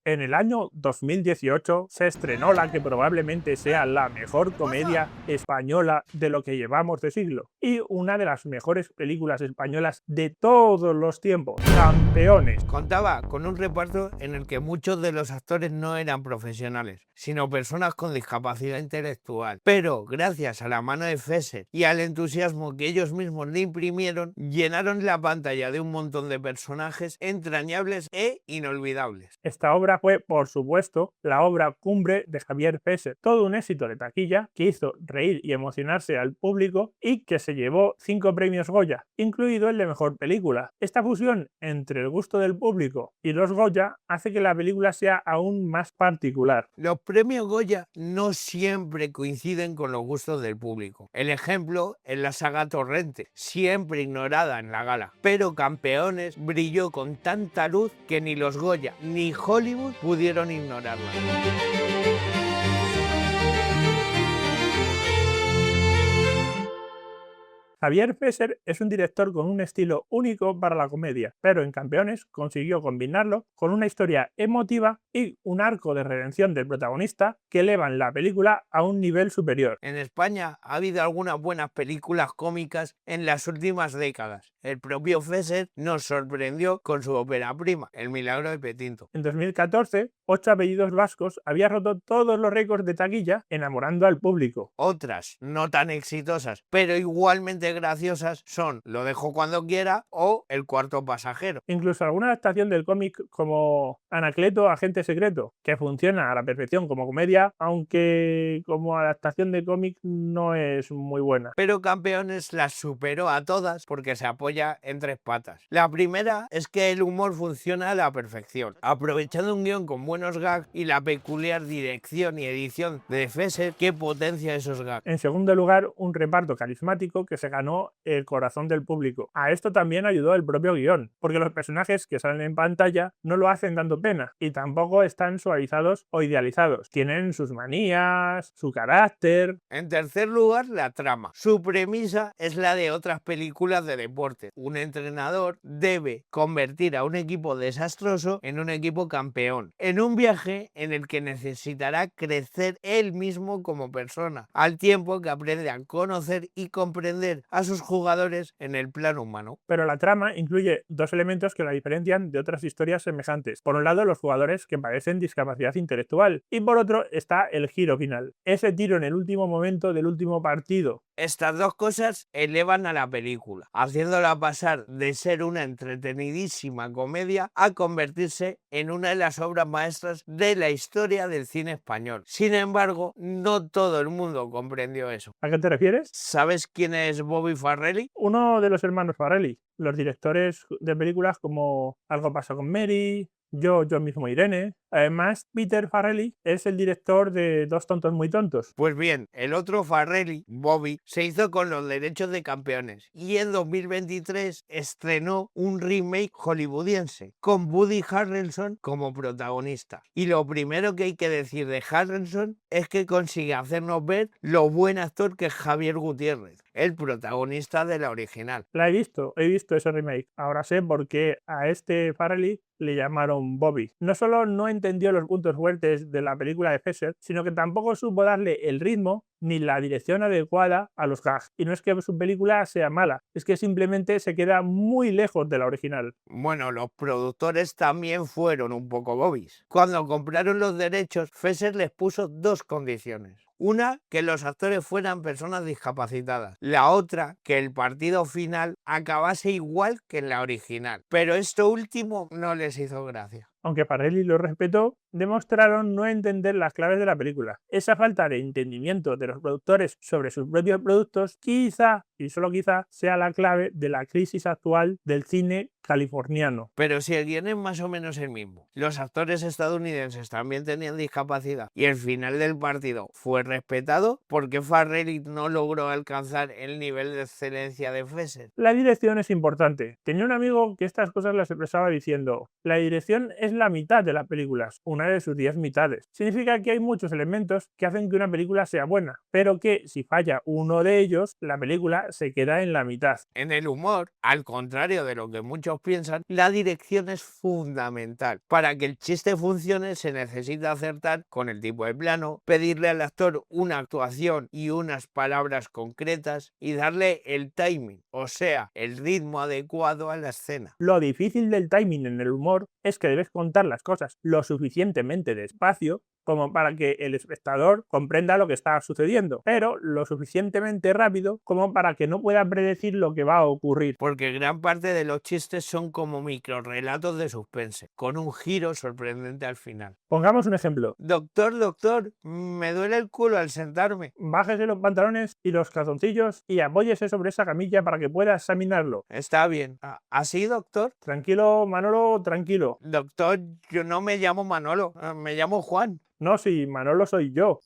En el año 2018 se estrenó la que probablemente sea la mejor comedia española de lo que llevamos de siglo y una de las mejores películas españolas de todos los tiempos, Campeones. Contaba con un reparto en el que muchos de los actores no eran profesionales, sino personas con discapacidad intelectual. Pero gracias a la mano de Fesser y al entusiasmo que ellos mismos le imprimieron, llenaron la pantalla de un montón de personajes entrañables e inolvidables. Esta obra fue, por supuesto, la obra cumbre de Javier Fesser, todo un éxito de taquilla que hizo reír y emocionarse al público y que se llevó 5 premios Goya, incluido el de mejor película. Esta fusión entre el gusto del público y los Goya hace que la película sea aún más particular. Los premios Goya no siempre coinciden con los gustos del público. El ejemplo es la saga Torrente, siempre ignorada en la gala. Pero Campeones brilló con tanta luz que ni los Goya ni Hollywood pudieron ignorarla. Javier Fesser es un director con un estilo único para la comedia, pero en Campeones consiguió combinarlo con una historia emotiva y un arco de redención del protagonista que elevan la película a un nivel superior. En España ha habido algunas buenas películas cómicas en las últimas décadas. El propio Fesser nos sorprendió con su ópera prima, El milagro de Petinto. En 2014, 8 apellidos vascos había roto todos los récords de taquilla enamorando al público. Otras, no tan exitosas, pero igualmente graciosas, son Lo dejo cuando quiera o El cuarto pasajero. Incluso alguna adaptación del cómic como Anacleto, agente secreto, que funciona a la perfección como comedia, aunque como adaptación de cómic no es muy buena. Pero Campeones las superó a todas porque se apoya en 3 patas. La primera es que el humor funciona a la perfección, aprovechando un guión con buenos gags y la peculiar dirección y edición de Fesser que potencia esos gags. En segundo lugar, un reparto carismático que se ganó el corazón del público. A esto también ayudó el propio guión, porque los personajes que salen en pantalla no lo hacen dando pena y tampoco están suavizados o idealizados. Tienen sus manías, su carácter. En tercer lugar, la trama. Su premisa es la de otras películas de deporte. Un entrenador debe convertir a un equipo desastroso en un equipo campeón, en un viaje en el que necesitará crecer él mismo como persona, al tiempo que aprende a conocer y comprender a sus jugadores en el plano humano. Pero la trama incluye 2 elementos que la diferencian de otras historias semejantes. Por un lado, los jugadores que padecen discapacidad intelectual y por otro está el giro final, ese tiro en el último momento del último partido. Estas dos cosas elevan a la película, haciéndola pasar de ser una entretenidísima comedia a convertirse en una de las obras maestras de la historia del cine español. Sin embargo, no todo el mundo comprendió eso. ¿A qué te refieres? ¿Sabes quién es Bobby Farrelly? Uno de los hermanos Farrelly, los directores de películas como Algo pasa con Mary, Yo mismo Irene. Además, Peter Farrelly es el director de Dos tontos muy tontos. Pues bien, el otro Farrelly, Bobby, se hizo con los derechos de Campeones y en 2023 estrenó un remake hollywoodiense con Woody Harrelson como protagonista. Y lo primero que hay que decir de Harrelson es que consigue hacernos ver lo buen actor que es Javier Gutiérrez, el protagonista de la original. La he visto ese remake. Ahora sé por qué a este Farrelly le llamaron Bobby. No solo no entendió los puntos fuertes de la película de Fesser, sino que tampoco supo darle el ritmo ni la dirección adecuada a los gags. Y no es que su película sea mala, es que simplemente se queda muy lejos de la original. Bueno, los productores también fueron un poco bobbies. Cuando compraron los derechos, Fesser les puso 2 condiciones. Una, que los actores fueran personas discapacitadas. La otra, que el partido final acabase igual que en la original. Pero esto último no les hizo gracia. Aunque Farrelly lo respetó, demostraron no entender las claves de la película. Esa falta de entendimiento de los productores sobre sus propios productos quizá, y solo quizá, sea la clave de la crisis actual del cine californiano. Pero si el guion es más o menos el mismo, los actores estadounidenses también tenían discapacidad y el final del partido fue respetado, ¿por qué Farrelly no logró alcanzar el nivel de excelencia de Fesser? La dirección es importante. Tenía un amigo que estas cosas las expresaba diciendo: la dirección es la mitad de las películas, una de sus 10 mitades. Significa que hay muchos elementos que hacen que una película sea buena, pero que si falla uno de ellos, la película se queda en la mitad. En el humor, al contrario de lo que muchos menos piensan, la dirección es fundamental. Para que el chiste funcione se necesita acertar con el tipo de plano, pedirle al actor una actuación y unas palabras concretas y darle el timing, o sea, el ritmo adecuado a la escena. Lo difícil del timing en el humor es que debes contar las cosas lo suficientemente despacio como para que el espectador comprenda lo que está sucediendo, pero lo suficientemente rápido como para que no pueda predecir lo que va a ocurrir. Porque gran parte de los chistes son como microrelatos de suspense, con un giro sorprendente al final. Pongamos un ejemplo. Doctor, me duele el culo al sentarme. Bájese los pantalones y los calzoncillos y apóyese sobre esa camilla para que pueda examinarlo. Está bien. ¿Así, doctor? Tranquilo, Manolo, tranquilo. Doctor, yo no me llamo Manolo, me llamo Juan. No, si Manolo soy yo.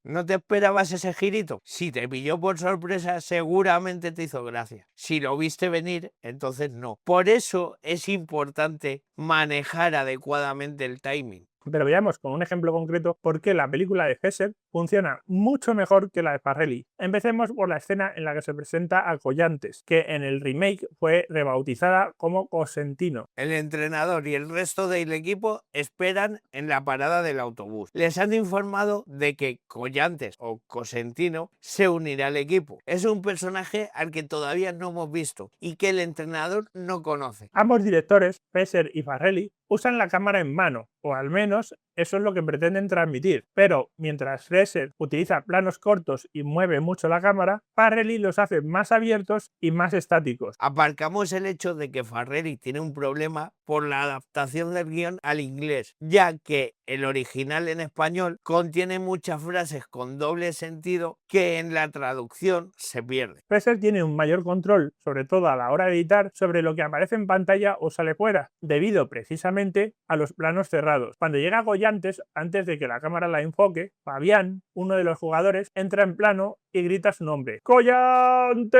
¿No te esperabas ese girito? Si te pilló por sorpresa, seguramente te hizo gracia. Si lo viste venir, entonces no. Por eso es importante manejar adecuadamente el timing. Pero veamos con un ejemplo concreto por qué la película de Fesser funciona mucho mejor que la de Farrelly. Empecemos por la escena en la que se presenta a Collantes, que en el remake fue rebautizada como Cosentino. El entrenador y el resto del equipo esperan en la parada del autobús. Les han informado de que Collantes o Cosentino se unirá al equipo. Es un personaje al que todavía no hemos visto y que el entrenador no conoce. Ambos directores, Fesser y Farrelly, usan la cámara en mano, o al menos eso es lo que pretenden transmitir. Pero mientras Fesser utiliza planos cortos y mueve mucho la cámara, Farrelly los hace más abiertos y más estáticos. Aparcamos el hecho de que Farrelly tiene un problema por la adaptación del guión al inglés, ya que el original en español contiene muchas frases con doble sentido que en la traducción se pierde. Fesser tiene un mayor control, sobre todo a la hora de editar, sobre lo que aparece en pantalla o sale fuera, debido precisamente a los planos cerrados. Cuando llega Collantes, antes de que la cámara la enfoque, Fabián, uno de los jugadores, entra en plano y grita su nombre. ¡Collantes!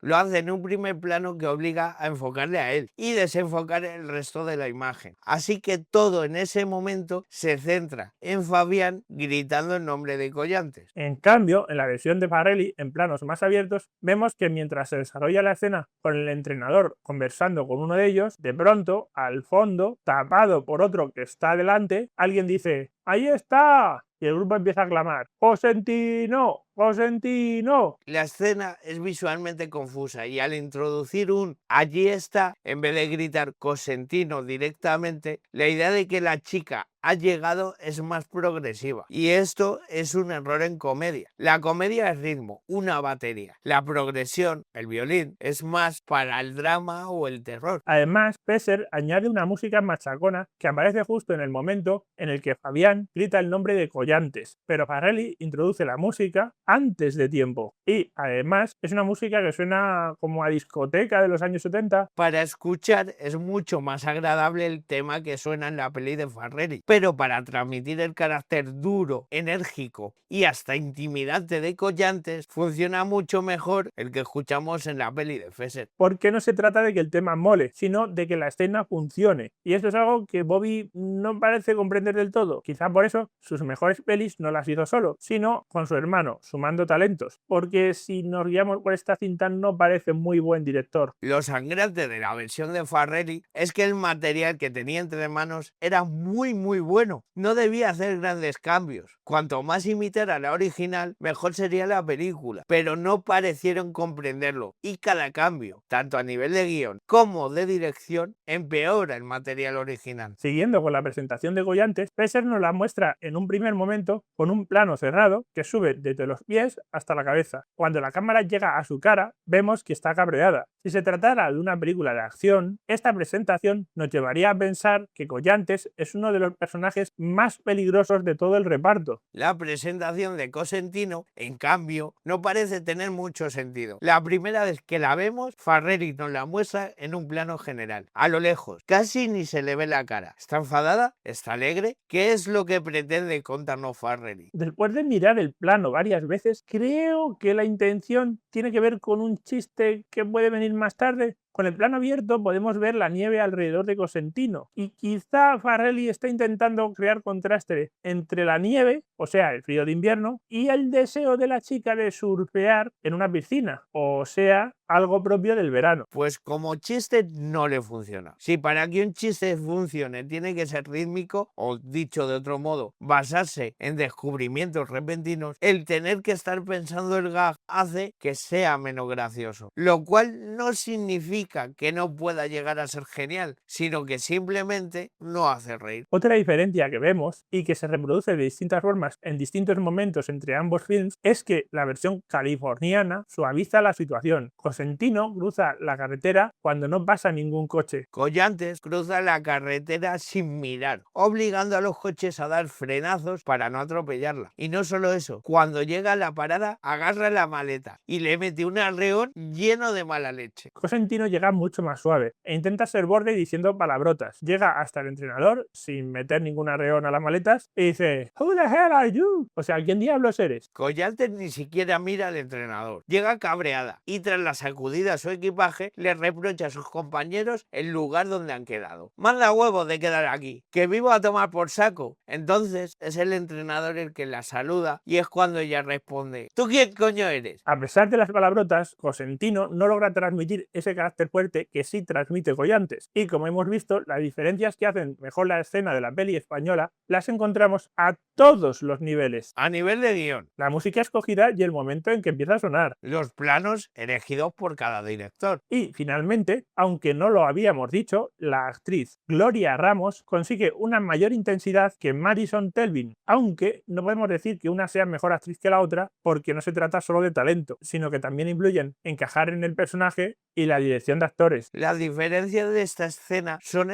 Lo hace en un primer plano que obliga a enfocarle a él y desenfocar el resto de la imagen. Así que todo en ese momento se centra en Fabián gritando el nombre de Collantes. En cambio, en la versión de Farrelly, en planos más abiertos, vemos que mientras se desarrolla la escena con el entrenador conversando con uno de ellos, de pronto, al fondo, tapado por otro que está delante, alguien dice ¡ahí está! Y el grupo empieza a clamar ¡Cosentino! ¡Cosentino! La escena es visualmente confusa y al introducir un allí está, en vez de gritar Cosentino directamente, la idea de que la chica ha llegado es más progresiva. Y esto es un error en comedia. La comedia es ritmo, una batería. La progresión, el violín, es más para el drama o el terror. Además, Fesser añade una música machacona que aparece justo en el momento en el que Fabián grita el nombre de Collantes, pero Farrelly introduce la música antes de tiempo. Y además es una música que suena como a discoteca de los años 70. Para escuchar es mucho más agradable el tema que suena en la peli de Farrelly, pero para transmitir el carácter duro, enérgico y hasta intimidante de Collantes funciona mucho mejor el que escuchamos en la peli de Fesser. Porque no se trata de que el tema mole, sino de que la escena funcione. Y esto es algo que Bobby no parece comprender del todo. Quizá por eso sus mejores pelis no las hizo solo, sino con su hermano, sumando talentos. Porque si nos guiamos por esta cinta no parece muy buen director. Lo sangrante de la versión de Farrelly es que el material que tenía entre manos era muy bueno. No debía hacer grandes cambios. Cuanto más imitara la original, mejor sería la película. Pero no parecieron comprenderlo y cada cambio, tanto a nivel de guión como de dirección, empeora el material original. Siguiendo con la presentación de Collantes, Fesser nos la muestra en un primer momento con un plano cerrado que sube desde los pies hasta la cabeza. Cuando la cámara llega a su cara, vemos que está cabreada. Si se tratara de una película de acción, esta presentación nos llevaría a pensar que Collantes es uno de los personajes más peligrosos de todo el reparto. La presentación de Cosentino, en cambio, no parece tener mucho sentido. La primera vez que la vemos, Farrelly nos la muestra en un plano general, a lo lejos, casi ni se le ve la cara. ¿Está enfadada? ¿Está alegre? ¿Qué es lo que pretende contarnos Farrelly? Después de mirar el plano varias veces, creo que la intención tiene que ver con un chiste que puede venir más tarde. Con el plano abierto podemos ver la nieve alrededor de Cosentino y quizá Farrelly está intentando crear contraste entre la nieve, o sea, el frío de invierno, y el deseo de la chica de surfear en una piscina, o sea, algo propio del verano. Pues como chiste no le funciona. Si para que un chiste funcione tiene que ser rítmico, o dicho de otro modo, basarse en descubrimientos repentinos, el tener que estar pensando el gag hace que sea menos gracioso. Lo cual no significa que no pueda llegar a ser genial, sino que simplemente no hace reír. Otra diferencia que vemos, y que se reproduce de distintas formas en distintos momentos entre ambos films, es que la versión californiana suaviza la situación. Cosentino cruza la carretera cuando no pasa ningún coche. Collantes cruza la carretera sin mirar, obligando a los coches a dar frenazos para no atropellarla. Y no solo eso, cuando llega a la parada, agarra la maleta y le mete un arreón lleno de mala leche. Cosentino llega mucho más suave e intenta ser borde diciendo palabrotas. Llega hasta el entrenador sin meter ningún arreón a las maletas y dice "Who the hell are you?". O sea, ¿quién diablos eres? Collantes ni siquiera mira al entrenador. Llega cabreada y tras la sacudida a su equipaje le reprocha a sus compañeros el lugar donde han quedado. Manda huevos de quedar aquí, que vivo a tomar por saco. Entonces es el entrenador el que la saluda y es cuando ella responde: ¿tú quién coño eres? A pesar de las palabrotas, Cosentino no logra transmitir ese carácter fuerte que sí transmite Collantes. Y como hemos visto, las diferencias que hacen mejor la escena de la peli española las encontramos a todos los niveles. A nivel de guión, La música escogida y el momento en que empieza a sonar. los planos elegidos por cada director. Y finalmente, aunque no lo habíamos dicho, la actriz Gloria Ramos consigue una mayor intensidad que Marisol Telvin, aunque no podemos decir que una sea mejor actriz que la otra porque no se trata solo de talento, sino que también influyen encajar en el personaje y la dirección de actores. Las diferencias de esta escena son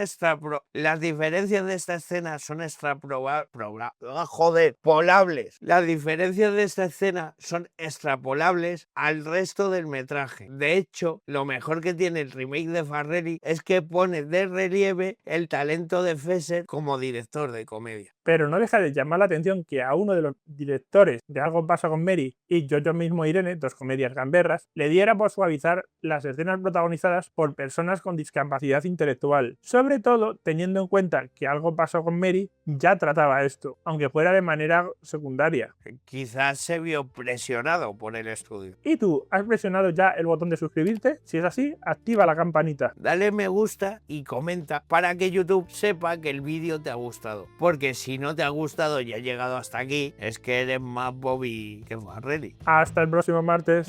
polables. Las diferencias de esta escena son extrapolables al resto del metraje. De hecho, lo mejor que tiene el remake de Farrelly es que pone de relieve el talento de Fesser como director de comedia. Pero no deja de llamar la atención que a uno de los directores de Algo pasa con Mary y Yo mismo Irene, dos comedias gamberras, le diera por suavizar las escenas protagonizadas por personas con discapacidad intelectual, sobre todo teniendo en cuenta que Algo pasó con Mary ya trataba esto, aunque fuera de manera secundaria. Quizás se vio presionado por el estudio. ¿Y tú, has presionado ya el botón de suscribirte? Si es así, activa la campanita. Dale me gusta y comenta para que YouTube sepa que el vídeo te ha gustado, porque si no te ha gustado y ha llegado hasta aquí, es que eres más Bobby que Farrelly. Hasta el próximo martes.